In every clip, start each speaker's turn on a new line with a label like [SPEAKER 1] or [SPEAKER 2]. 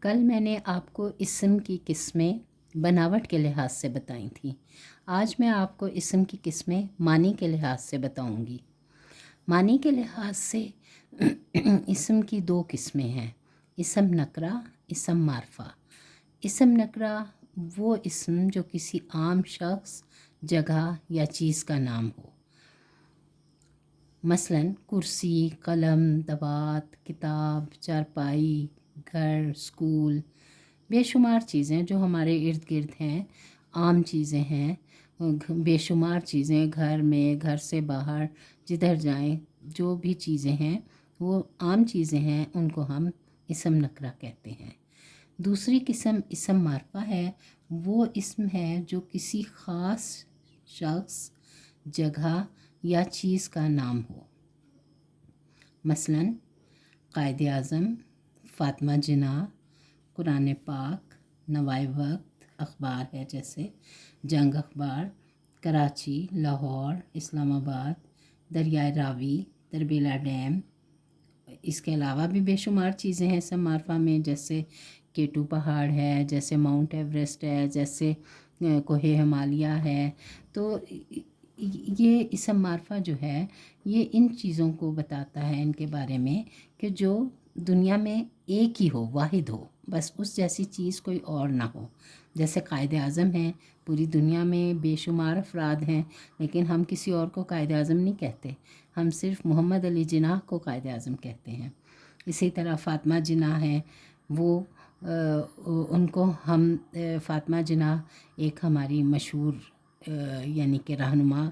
[SPEAKER 1] कल मैंने आपको इस्म की किस्में बनावट के लिहाज से बताई थी। आज मैं आपको इस्म की किस्में मानी के लिहाज से बताऊंगी। मानी के लिहाज से इस्म की दो किस्में हैं, इस्म नकरा, इस्म मारफा। इस्म नकरा वो इस्म जो किसी आम शख्स, जगह या चीज़ का नाम हो। मसलन कुर्सी, कलम, दवात, किताब, चारपाई, घर, स्कूल, बेशुमार चीज़ें जो हमारे इर्द गिर्द हैं, आम चीज़ें हैं। बेशुमार चीज़ें घर में, घर से बाहर, जिधर जाएं, जो भी चीज़ें हैं वो आम चीज़ें हैं, उनको हम इस्म नकरा कहते हैं। दूसरी किस्म इस्म मारफा है। वो इस्म है जो किसी ख़ास शख्स, जगह या चीज़ का नाम हो। मसलन कायदे आज़म, फ़ातिमा जिन्ना, कुरान पाक, नवाए वक्त, अखबार है जैसे जंग अखबार, कराची, लाहौर, इस्लामाबाद, दरियाए रावी, तरबेला डैम। इसके अलावा भी बेशुमार चीज़ें हैं इस्म मारफा में, जैसे केटू पहाड़ है, जैसे माउंट एवरेस्ट है, जैसे कोहे हिमालय है। तो ये इस्म मारफा जो है ये इन चीज़ों को बताता है, इनके बारे में, कि जो दुनिया में एक ही हो, वाहिद हो, बस उस जैसी चीज़ कोई और ना हो। जैसे कायदे आज़म हैं, पूरी दुनिया में बेशुमार अफराद हैं, लेकिन हम किसी और को कायदे आज़म नहीं कहते, हम सिर्फ मोहम्मद अली जिन्ना को कायदे आज़म कहते हैं। इसी तरह फ़ातिमा जिन्ना है, वो उनको हम फ़ातिमा जिन्ना एक हमारी मशहूर यानी कि रहनुमा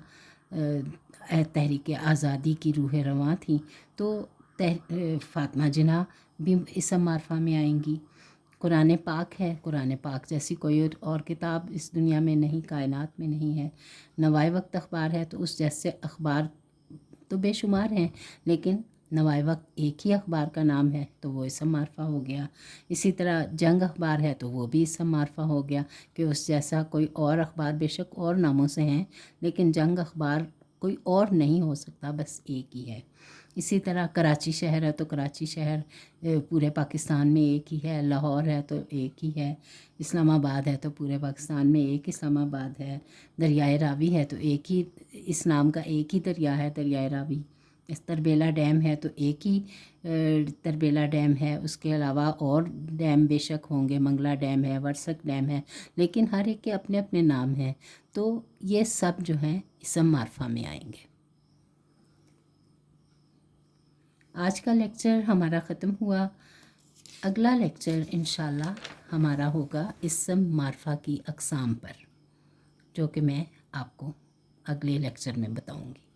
[SPEAKER 1] तहरीक आज़ादी की रूह रवां थी। तो फ़ातिमा जिन्ना भी इस्म मारफा में आएंगी। कुरान पाक है, कुरान पाक जैसी कोई और किताब इस दुनिया में नहीं, कायनात में नहीं है। नवाए वक्त अखबार है, तो उस जैसे अखबार तो बेशुमार हैं, लेकिन नवाए वक्त एक ही अखबार का नाम है, तो वो इस्म मारफा हो गया। इसी तरह जंग अखबार है, तो वो भी इस्म मारफा हो गया कि उस जैसा कोई और अखबार, बेशक और नामों से हैं, लेकिन जंग अखबार कोई और नहीं हो सकता, बस एक ही है। इसी तरह कराची शहर है, तो कराची शहर पूरे पाकिस्तान में एक ही है। लाहौर है तो एक ही है। इस्लामाबाद है तो पूरे पाकिस्तान में एक इस्लामाबाद है। दरियाए रावी है तो एक ही, इस नाम का एक ही दरिया है, दरियाए रावी। इस तरबेला डैम है तो एक ही तरबेला डैम है। उसके अलावा और डैम बेशक होंगे, मंगला डैम है, वर्सक डैम है, लेकिन हर एक के अपने अपने नाम हैं। तो ये सब जो हैं इस्म मारफा में आएंगे। आज का लेक्चर हमारा ख़त्म हुआ। अगला लेक्चर इंशाल्लाह हमारा होगा इस्म मारफा की अक़साम पर, जो कि मैं आपको अगले लेक्चर में बताऊंगी।